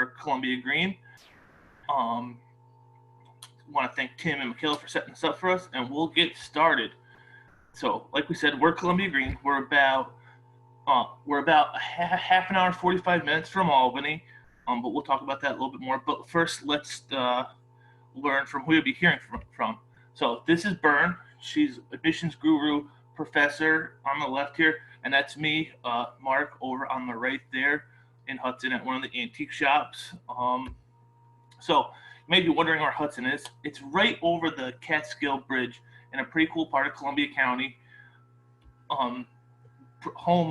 Columbia-Greene. Want to thank Tim and Michaela for setting this up for us, and we'll get started. So, like we said, we're Columbia-Greene. We're about half an hour, 45 minutes from Albany, but we'll talk about that a little bit more. But first, let's learn from who you'll be hearing from. So this is Bern. She's admissions guru professor on the left here, and that's me, Mark, over on the right there in Hudson at one of the antique shops. So you may be wondering where Hudson is. It's right over the Catskill Bridge in a pretty cool part of Columbia County. Home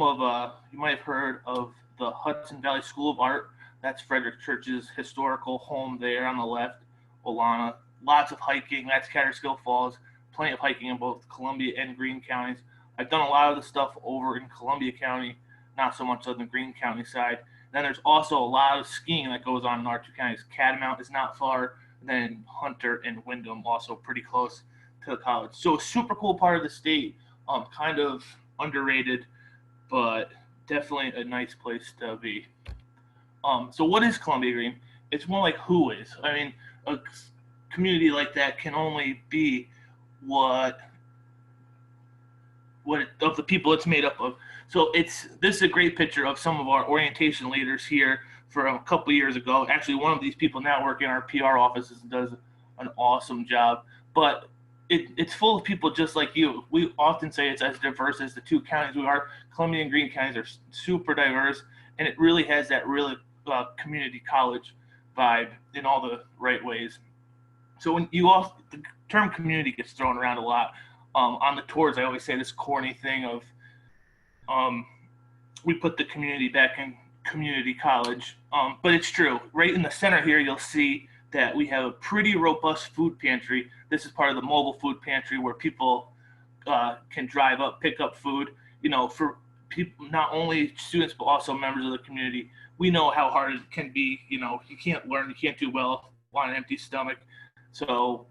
of, you might have heard of the Hudson Valley School of Art. That's Frederick Church's historical home there on the left. Olana, lots of hiking. That's Catskill Falls. Plenty of hiking in both Columbia and Greene counties. I've done a lot of the stuff over in Columbia County, not so much on the Greene County side. Then there's also a lot of skiing that goes on in our two counties. Catamount is not far, and then Hunter and Windham also pretty close to the college. So a super cool part of the state, kind of underrated, but definitely a nice place to be. So what is Columbia-Greene? It's more like who is. I mean, a community like that can only be what of the people it's made up of. So this is a great picture of some of our orientation leaders here from a couple years ago. Actually, one of these people now work in our PR offices and does an awesome job. But it's full of people just like you. We often say it's as diverse as the two counties we are. Columbia and Greene counties are super diverse, and it really has that really community college vibe in all the right ways. So when the term community gets thrown around a lot. On the tours, I always say this corny thing of we put the community back in community college, but it's true. Right in the center here, you'll see that we have a pretty robust food pantry. This is part of the mobile food pantry where people can drive up, pick up food, for people, not only students, but also members of the community. We know how hard it can be. You can't learn, you can't do well on an empty stomach. So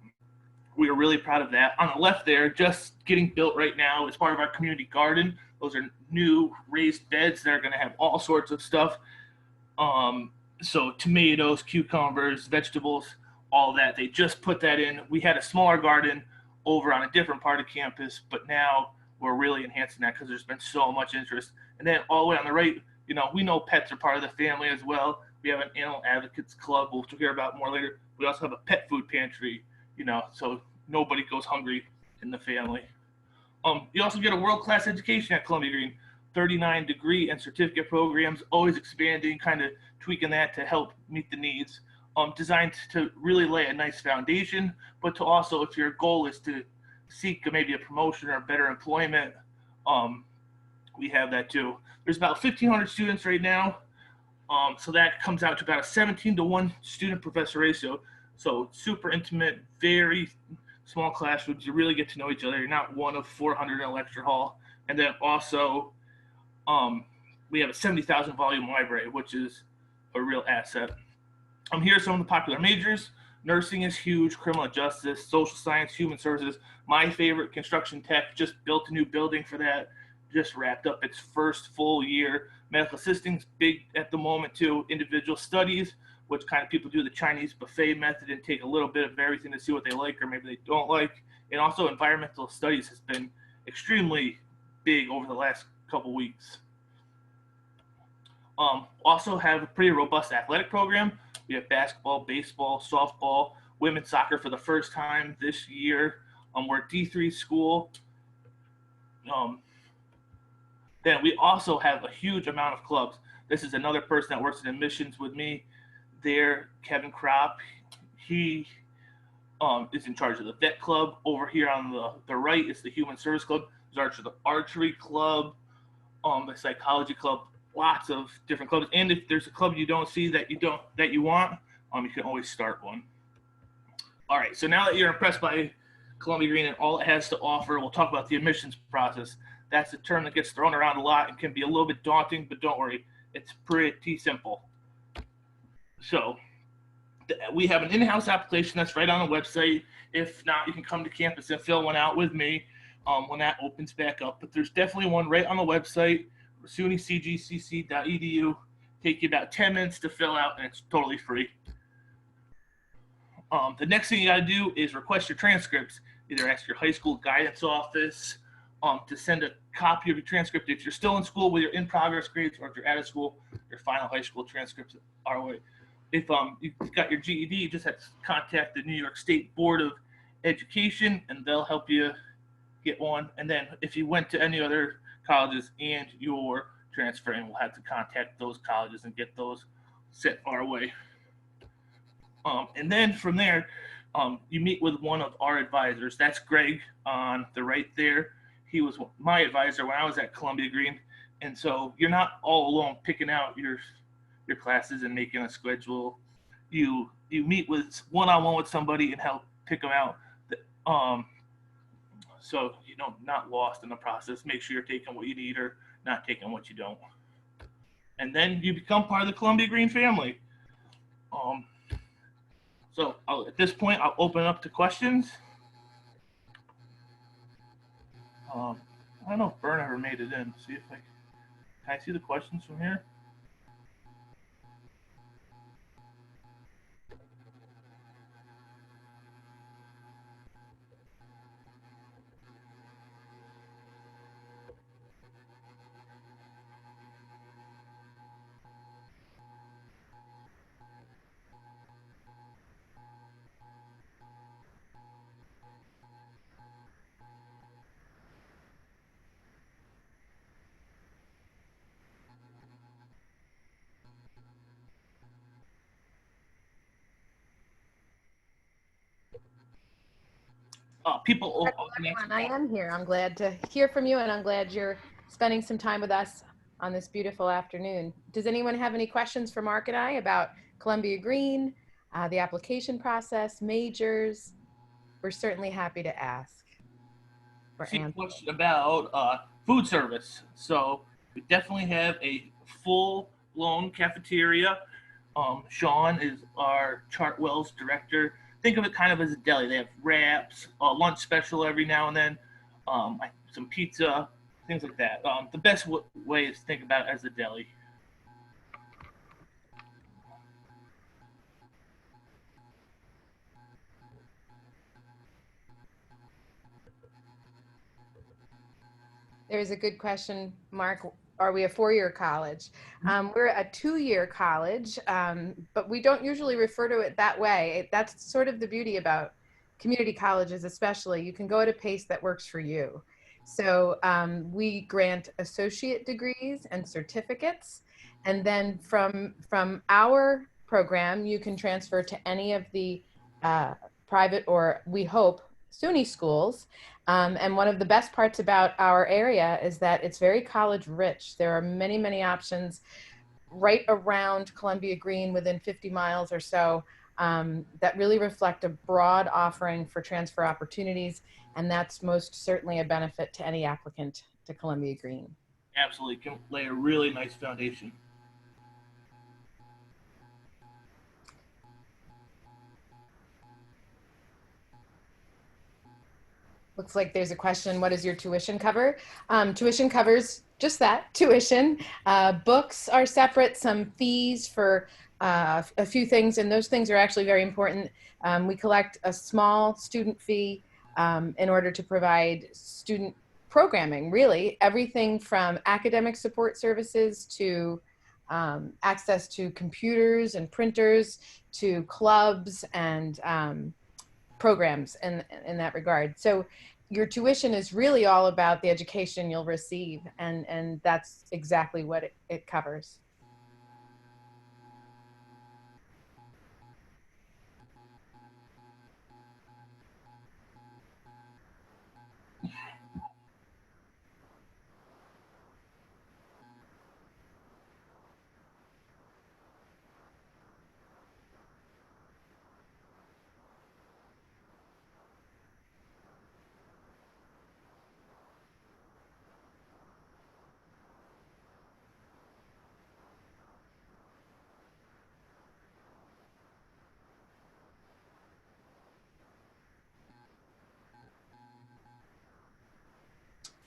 we are really proud of that. On the left there, just getting built right now, is part of our community garden. Those are new raised beds that are going to have all sorts of stuff. So tomatoes, cucumbers, vegetables, all that. They just put that in. We had a smaller garden over on a different part of campus, but now we're really enhancing that because there's been so much interest. And then all the way on the right, we know pets are part of the family as well. We have an animal advocates club, which we'll hear about more later. We also have a pet food pantry, so nobody goes hungry in the family. You also get a world-class education at Columbia-Greene, 39 degree and certificate programs, always expanding, kind of tweaking that to help meet the needs, designed to really lay a nice foundation, but to also, if your goal is to seek maybe a promotion or better employment, we have that too. There's about 1,500 students right now, so that comes out to about a 17-to-1 student-professor ratio, so super intimate, very small classrooms. You really get to know each other. You're not one of 400 in a lecture hall. And then also, we have a 70,000 volume library, which is a real asset. Here are some of the popular majors. Nursing is huge, criminal justice, social science, human services. My favorite, construction tech, just built a new building for that, just wrapped up its first full year. Medical assisting's big at the moment too. Individual studies, which kind of people do the Chinese buffet method and take a little bit of everything to see what they like or maybe they don't like. And also environmental studies has been extremely big over the last couple weeks. Also have a pretty robust athletic program. We have basketball, baseball, softball, women's soccer for the first time this year. We're a D3 school. Then we also have a huge amount of clubs. This is another person that works in admissions with me there, Kevin Kropp. He is in charge of the vet club. Over here on the right is the human service club. There's the archery club, the psychology club, lots of different clubs. And if there's a club you don't see that you want, you can always start one. All right, so now that you're impressed by Columbia-Greene and all it has to offer, we'll talk about the admissions process. That's a term that gets thrown around a lot and can be a little bit daunting, but don't worry, it's pretty simple. So we have an in-house application that's right on the website. If not, you can come to campus and fill one out with me when that opens back up. But there's definitely one right on the website, sunycgcc.edu. Take you about 10 minutes to fill out, and it's totally free. The next thing you got to do is request your transcripts. Either ask your high school guidance office to send a copy of your transcript if you're still in school with your in-progress grades, or if you're out of school, your final high school transcripts are away. If you've got your GED, you just have to contact the New York State Board of Education, and they'll help you get one. And then if you went to any other colleges and you're transferring, we'll have to contact those colleges and get those sent our way. And then from there, you meet with one of our advisors. That's Greg on the right there. He was my advisor when I was at Columbia-Greene. And so you're not all alone picking out your classes and making a schedule. You meet with one-on-one with somebody and help pick them out. So you know, not lost in the process. Make sure you're taking what you need or not taking what you don't. And then you become part of the Columbia-Greene family. So at this point, I'll open up to questions. I don't know if Bern ever made it in. See if can I see the questions from here? People. I am here. I'm glad to hear from you, and I'm glad you're spending some time with us on this beautiful afternoon. Does anyone have any questions for Mark and I about Columbia-Greene, the application process, majors? We're certainly happy to ask. See a question about food service. So we definitely have a full-blown cafeteria. Sean is our Chartwell's director. Think of it kind of as a deli. They have wraps, a lunch special every now and then, some pizza, things like that. The best way is to think about it as a deli. There's a good question, Mark. Are we a four-year college? We're a two-year college, but we don't usually refer to it that way. That's sort of the beauty about community colleges, especially. You can go at a pace that works for you. So we grant associate degrees and certificates. And then from our program, you can transfer to any of the private, or we hope, SUNY schools. And one of the best parts about our area is that it's very college rich. There are many, many options right around Columbia-Greene, within 50 miles or so, that really reflect a broad offering for transfer opportunities. And that's most certainly a benefit to any applicant to Columbia-Greene. Absolutely, can lay a really nice foundation. Looks like there's a question. What does your tuition cover? Tuition covers just that, tuition. Books are separate, some fees for a few things, and those things are actually very important. We collect a small student fee in order to provide student programming, really. Everything from academic support services to access to computers and printers, to clubs and programs in that regard. So your tuition is really all about the education you'll receive, and that's exactly what it covers.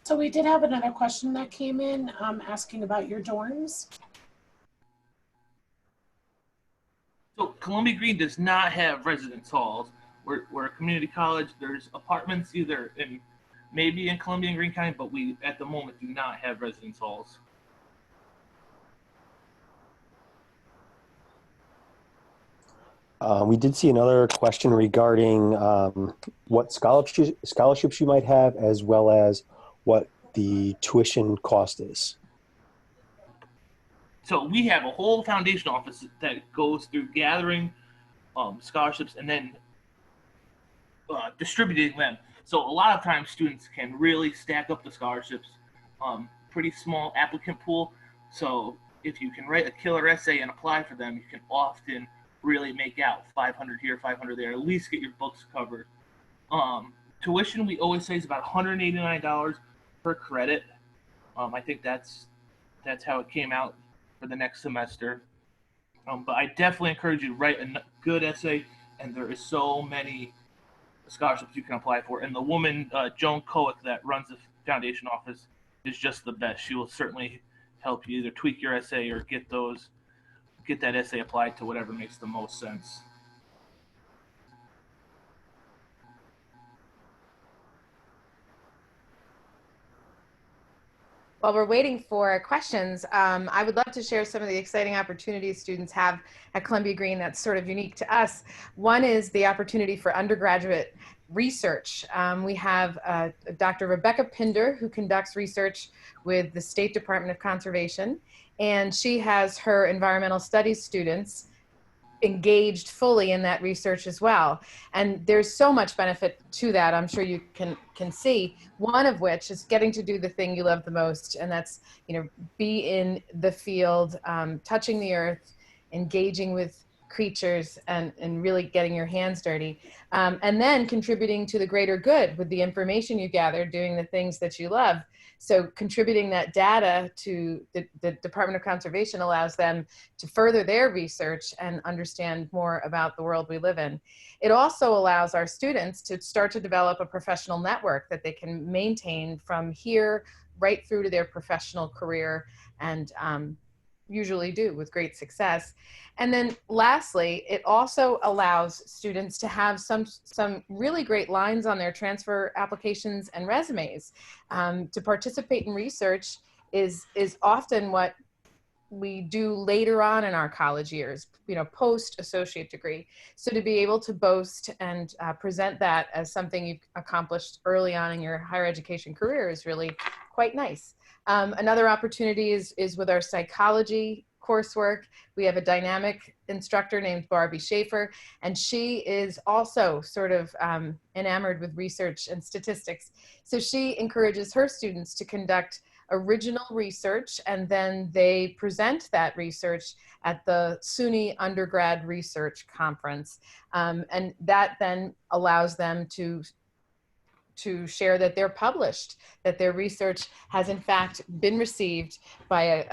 So we did have another question that came in asking about your dorms. So Columbia-Greene does not have residence halls. We're a community college. There's apartments either in maybe in Columbia and Greene County, but we at the moment do not have residence halls. We did see another question regarding what scholarships you might have, as well as what the tuition cost is. So we have a whole foundation office that goes through gathering scholarships and then distributing them. So a lot of times students can really stack up the scholarships. Pretty small applicant pool. So if you can write a killer essay and apply for them, you can often really make out 500 here, 500 there, at least get your books covered. Tuition, we always say, is about $189 per credit. I think that's how it came out for the next semester. But I definitely encourage you to write a good essay, and there is so many scholarships you can apply for. And the woman, Joan Kowick, that runs the foundation office, is just the best. She will certainly help you either tweak your essay or get that essay applied to whatever makes the most sense. While we're waiting for questions, I would love to share some of the exciting opportunities students have at Columbia-Greene that's sort of unique to us. One is the opportunity for undergraduate research. We have Dr. Rebecca Pinder, who conducts research with the State Department of Conservation, and she has her environmental studies students engaged fully in that research as well. And there's so much benefit to that, I'm sure you can see, one of which is getting to do the thing you love the most, and that's, be in the field, touching the earth, engaging with creatures, and really getting your hands dirty, and then contributing to the greater good with the information you gather, doing the things that you love. So contributing that data to the Department of Conservation allows them to further their research and understand more about the world we live in. It also allows our students to start to develop a professional network that they can maintain from here right through to their professional career, and usually do with great success. And then lastly, it also allows students to have some really great lines on their transfer applications and resumes. To participate in research is often what we do later on in our college years, post associate degree. So to be able to boast and present that as something you've accomplished early on in your higher education career is really quite nice. Another opportunity is with our psychology coursework. We have a dynamic instructor named Barbie Schaefer, and she is also sort of enamored with research and statistics. So she encourages her students to conduct original research, and then they present that research at the SUNY Undergrad Research Conference. And that then allows them to share that they're published, that their research has in fact been received by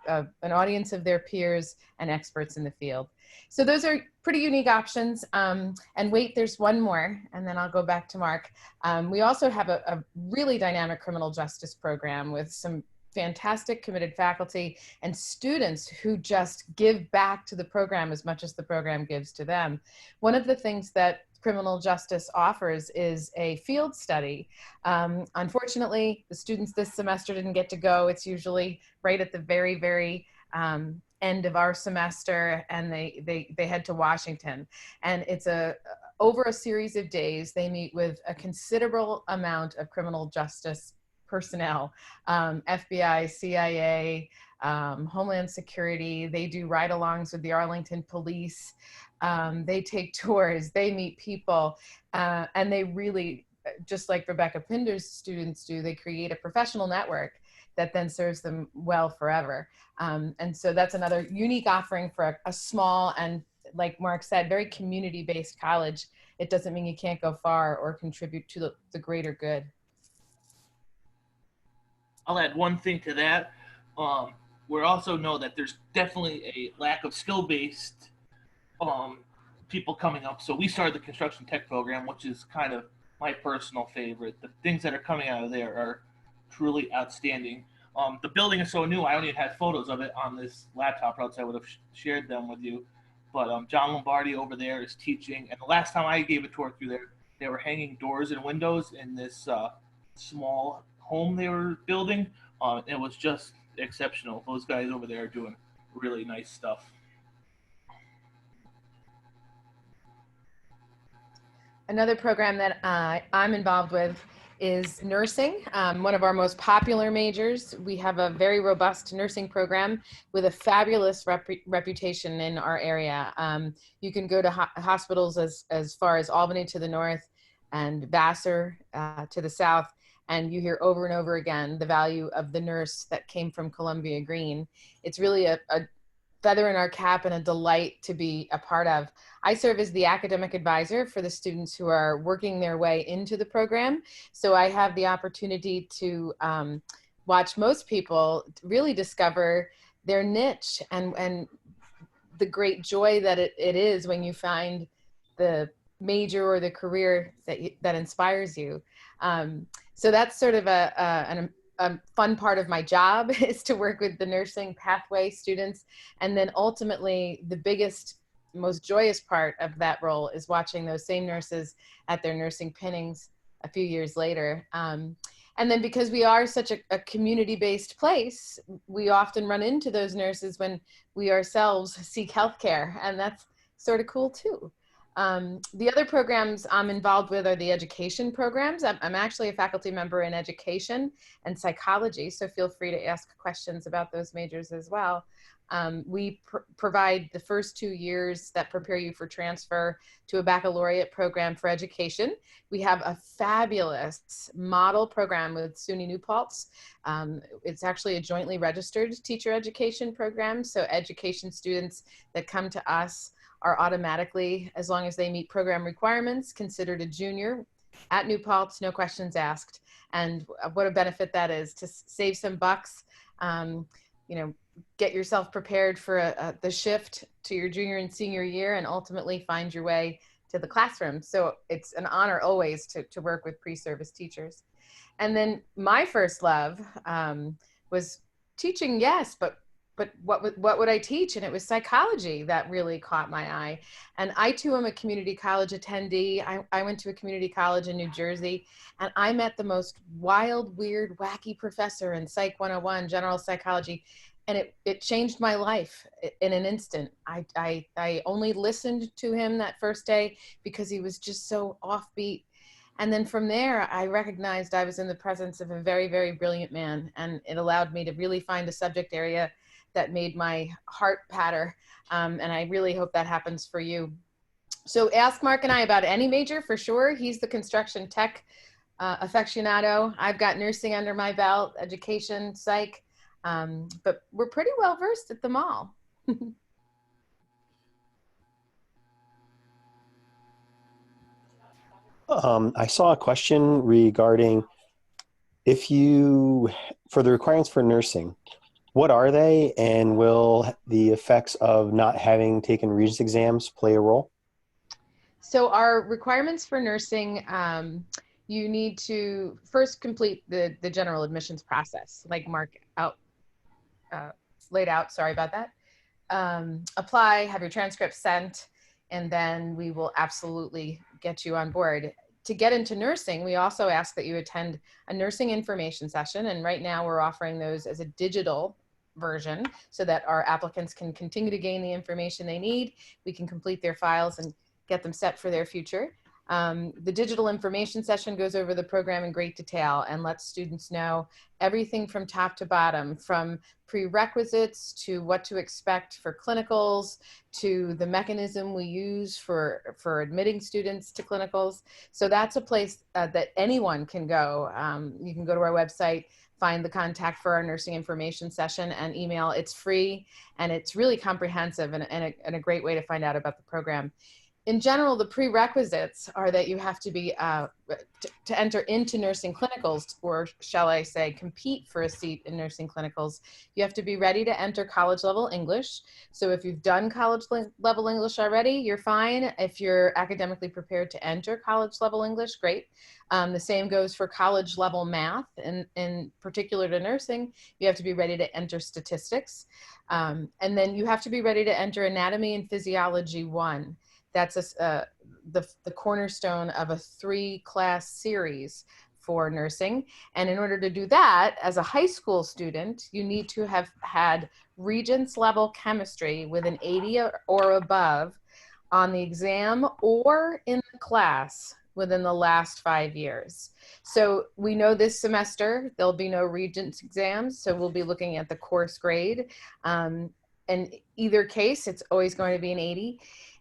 an audience of their peers and experts in the field. So those are pretty unique options. And wait, there's one more, and then I'll go back to Mark. We also have a really dynamic criminal justice program with some fantastic committed faculty and students who just give back to the program as much as the program gives to them. One of the things that criminal justice offers is a field study. Unfortunately, the students this semester didn't get to go. It's usually right at the very, very end of our semester, and they head to Washington. And it's over a series of days, they meet with a considerable amount of criminal justice personnel, FBI, CIA, Homeland Security. They do ride-alongs with the Arlington Police. They take tours, they meet people, and they really, just like Rebecca Pinder's students do, they create a professional network that then serves them well forever. And so that's another unique offering for a small and, like Mark said, very community-based college. It doesn't mean you can't go far or contribute to the greater good. I'll add one thing to that. We also know that there's definitely a lack of skill-based people coming up. So we started the construction tech program, which is kind of my personal favorite. The things that are coming out of there are truly outstanding. The building is so new, I only had photos of it on this laptop, or else I would have shared them with you. but John Lombardi over there is teaching. And the last time I gave a tour through there, they were hanging doors and windows in this small home they were building. It was just exceptional. Those guys over there are doing really nice stuff. Another program that I'm involved with is nursing, one of our most popular majors. We have a very robust nursing program with a fabulous reputation in our area. You can go to hospitals as far as Albany to the north and Vassar to the south, and you hear over and over again the value of the nurse that came from Columbia-Greene. It's really a feather in our cap and a delight to be a part of. I serve as the academic advisor for the students who are working their way into the program. So I have the opportunity to watch most people really discover their niche and the great joy that it is when you find the major or the career that inspires you. So that's sort of a fun part of my job is to work with the nursing pathway students. And then ultimately the biggest, most joyous part of that role is watching those same nurses at their nursing pinnings a few years later. And then because we are such a community-based place, we often run into those nurses when we ourselves seek healthcare, and that's sort of cool too. The other programs I'm involved with are the education programs. I'm actually a faculty member in education and psychology, so feel free to ask questions about those majors as well. We provide the first 2 years that prepare you for transfer to a baccalaureate program for education. We have a fabulous model program with SUNY New Paltz. It's actually a jointly registered teacher education program, so education students that come to us are automatically, as long as they meet program requirements, considered a junior at New Paltz, no questions asked. And what a benefit that is to save some bucks, you know, get yourself prepared for the shift to your junior and senior year and ultimately find your way to the classroom. So it's an honor always to work with pre-service teachers. And then my first love was teaching, yes, but what would I teach? And it was psychology that really caught my eye. And I too am a community college attendee. I went to a community college in New Jersey, and I met the most wild, weird, wacky professor in Psych 101, general psychology. And it changed my life in an instant. I only listened to him that first day because he was just so offbeat. And then from there, I recognized I was in the presence of a very, very brilliant man. And it allowed me to really find a subject area that made my heart patter. And I really hope that happens for you. So ask Mark and I about any major for sure. He's the construction tech aficionado. I've got nursing under my belt, education, psych, but we're pretty well versed at them all. I saw a question regarding for the requirements for nursing, what are they, and will the effects of not having taken Regents exams play a role? So our requirements for nursing, you need to first complete the general admissions process, like Mark laid out, sorry about that. Apply, have your transcript sent, and then we will absolutely get you on board. To get into nursing, we also ask that you attend a nursing information session, and right now we're offering those as a digital version so that our applicants can continue to gain the information they need. We can complete their files and get them set for their future. The digital information session goes over the program in great detail and lets students know everything from top to bottom, from prerequisites to what to expect for clinicals, to the mechanism we use for admitting students to clinicals. So that's a place that anyone can go. You can go to our website, find the contact for our nursing information session and email. It's free and it's really comprehensive and a great way to find out about the program. in general, the prerequisites are that you have to be, to enter into nursing clinicals, or shall I say, compete for a seat in nursing clinicals, you have to be ready to enter college level English. So if you've done college level English already, you're fine. If you're academically prepared to enter college level English, great. The same goes for college level math, and in particular to nursing, you have to be ready to enter statistics. And then you have to be ready to enter anatomy and physiology 1. That's the cornerstone of a 3-class series for nursing. And in order to do that, as a high school student, you need to have had Regents level chemistry with an 80 or above on the exam or in the class within the last 5 years. So we know this semester there'll be no Regents exams, so we'll be looking at the course grade. In either case, it's always going to be an 80.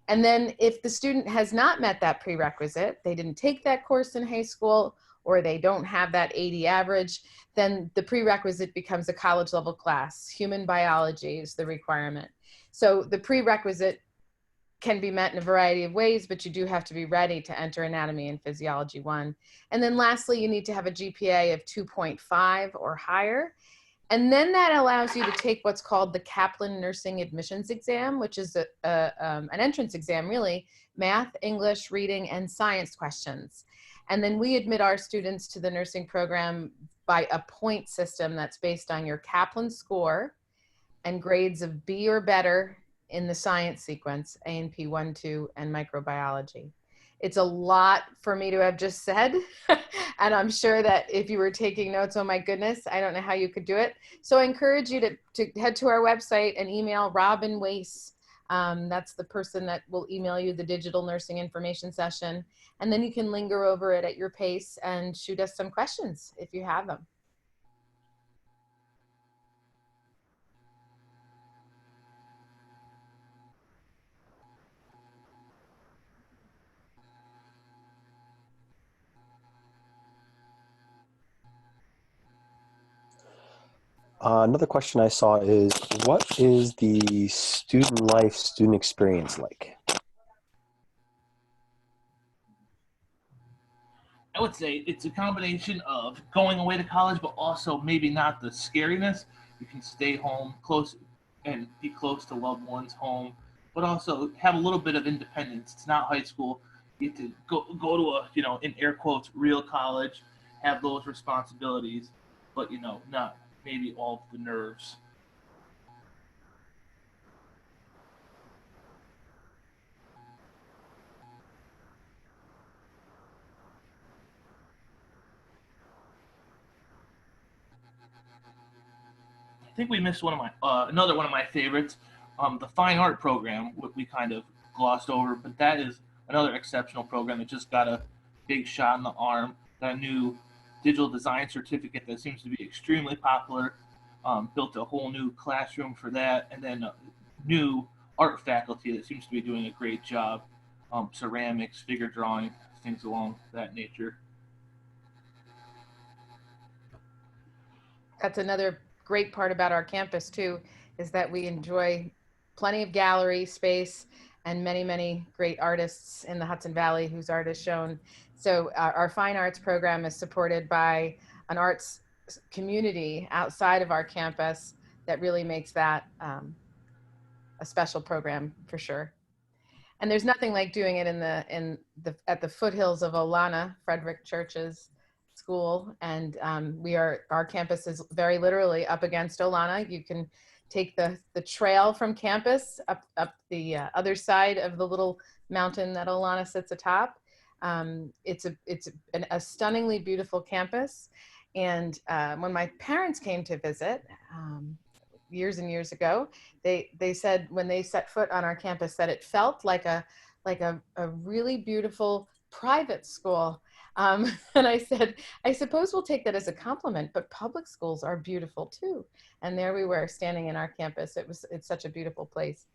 And then if the student has not met that prerequisite, they didn't take that course in high school, or they don't have that 80 average, then the prerequisite becomes a college level class. Human biology is the requirement. So the prerequisite can be met in a variety of ways, but you do have to be ready to enter anatomy and physiology 1. And then lastly, you need to have a GPA of 2.5 or higher. And then that allows you to take what's called the Kaplan Nursing Admissions Exam, which is an entrance exam, really, math, English, reading, and science questions. And then we admit our students to the nursing program by a point system that's based on your Kaplan score and grades of B or better in the science sequence, A&P 1, 2, and microbiology. It's a lot for me to have just said, and I'm sure that if you were taking notes, oh my goodness, I don't know how you could do it. So I encourage you to head to our website and email Robin Wace. That's the person that will email you the digital nursing information session, and then you can linger over it at your pace and shoot us some questions if you have them. Another question I saw is, what is the student life, student experience like? I would say it's a combination of going away to college, but also maybe not the scariness. You can stay home close and be close to loved ones home, but also have a little bit of independence. It's not high school. You get to go to a, in air quotes, real college, have those responsibilities, but not maybe all the nerves. I think we missed one of my another one of my favorites, the fine art program. We kind of glossed over, but that is another exceptional program that just got a big shot in the arm. Got a new digital design certificate that seems to be extremely popular. Built a whole new classroom for that, and then a new art faculty that seems to be doing a great job. Ceramics, figure drawing, things along that nature. That's another great part about our campus too, is that we enjoy plenty of gallery space and many, many great artists in the Hudson Valley whose art is shown. So our fine arts program is supported by an arts community outside of our campus that really makes that a special program for sure. And there's nothing like doing it at the foothills of Olana, Frederick Church's school. And our campus is very literally up against Olana. You can take the trail from campus up the other side of the little mountain that Olana sits atop. It's a stunningly beautiful campus. And when my parents came to visit, years and years ago, they said when they set foot on our campus that it felt like a really beautiful private school. And I said, I suppose we'll take that as a compliment, but public schools are beautiful too. And there we were standing in our campus. It's such a beautiful place.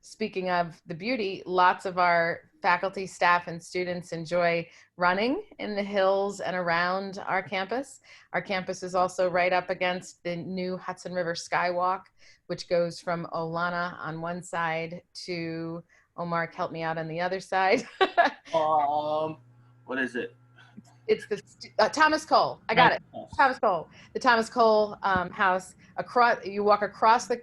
Speaking of the beauty, lots of our faculty, staff, and students enjoy running in the hills and around our campus. Our campus is also right up against the new Hudson River Skywalk, which goes from Olana on one side to Oh, Mark, help me out on the other side. What is it? It's the Thomas Cole. I got it. Thomas Cole. The Thomas Cole house. You walk across the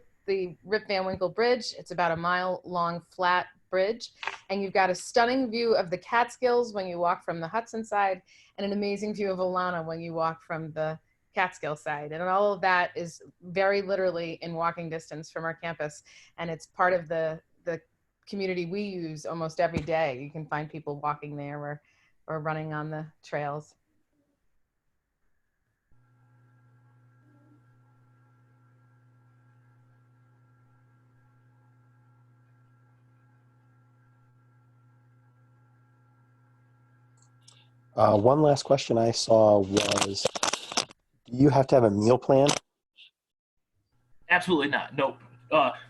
Rip Van Winkle Bridge. It's about a mile-long flat bridge, and you've got a stunning view of the Catskills when you walk from the Hudson side, and an amazing view of Alana when you walk from the Catskill side. And all of that is very literally in walking distance from our campus, and it's part of the community we use almost every day. You can find people walking there or running on the trails. One last question I saw was, do you have to have a meal plan? Absolutely not. Nope.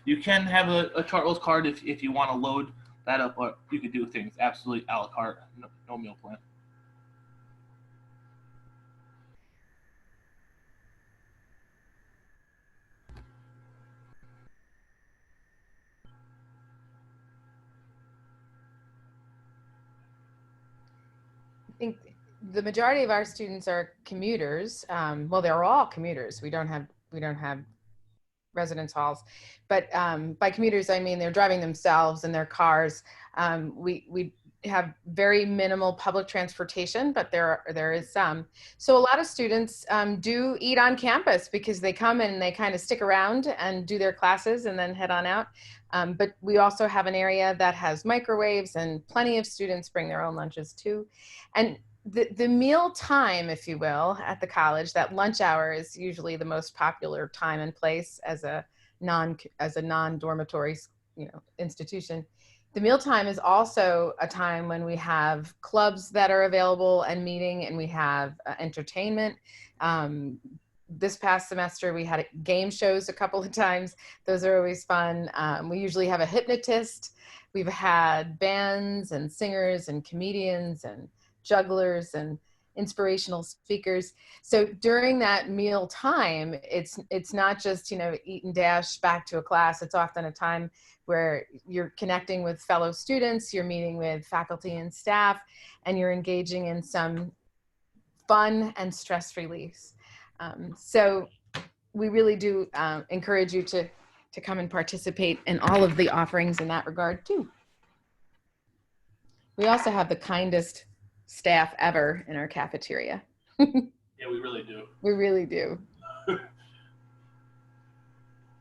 You can have a Chartwell's card if you want to load that up, or you could do things absolutely a la carte. No meal plan. I think the majority of our students are commuters. Well, they're all commuters. We don't have residence halls, but by commuters I mean they're driving themselves in their cars. We have very minimal public transportation, but there is some. So a lot of students do eat on campus because they come and they kind of stick around and do their classes and then head on out. But we also have an area that has microwaves, and plenty of students bring their own lunches too. And the meal time, if you will, at the college, that lunch hour is usually the most popular time and place as a non-dormitory, institution. The mealtime is also a time when we have clubs that are available and meeting, and we have entertainment. This past semester, we had game shows a couple of times. Those are always fun. We usually have a hypnotist. We've had bands and singers and comedians and jugglers and inspirational speakers. So during that meal time, it's not just, eat and dash back to a class. It's often a time where you're connecting with fellow students, you're meeting with faculty and staff, and you're engaging in some fun and stress release. So we really do encourage you to come and participate in all of the offerings in that regard too. We also have the kindest staff ever in our cafeteria. Yeah, we really do. We really do.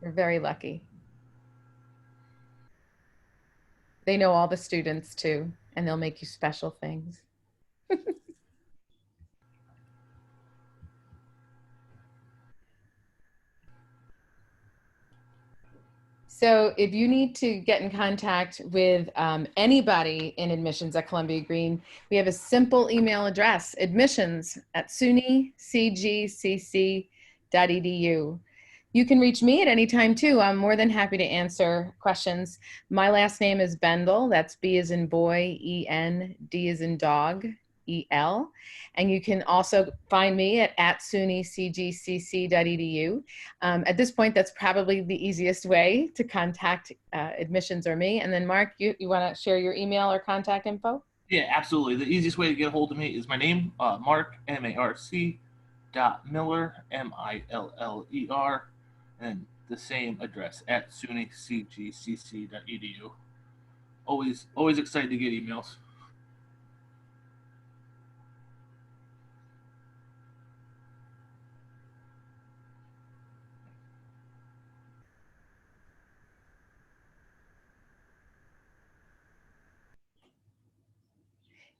We're very lucky. They know all the students too, and they'll make you special things. So if you need to get in contact with anybody in admissions at Columbia-Greene, we have a simple email address, admissions@sunycgcc.edu. You can reach me at any time too. I'm more than happy to answer questions. My last name is Bendel. That's B as in boy, E-N, D as in dog, E-L. And you can also find me at sunycgcc.edu. At this point, that's probably the easiest way to contact admissions or me. And then Mark, you want to share your email or contact info? Yeah, absolutely. The easiest way to get a hold of me is my name, Mark, M-A-R-C, .Miller, M-I-L-L-E-R, and the same address at sunycgcc.edu. Always excited to get emails.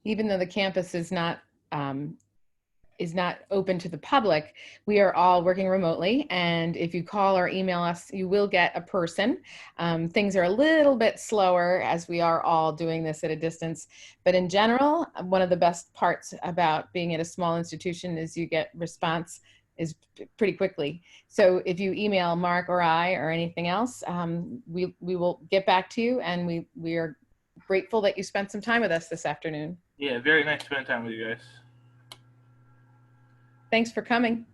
Even though the campus is not open to the public, we are all working remotely. And if you call or email us, you will get a person. Things are a little bit slower as we are all doing this at a distance. But in general, one of the best parts about being at a small institution is you get response is pretty quickly. So if you email Mark or I or anything else, we will get back to you, and we are grateful that you spent some time with us this afternoon. Yeah, very nice to spend time with you guys. Thanks for coming.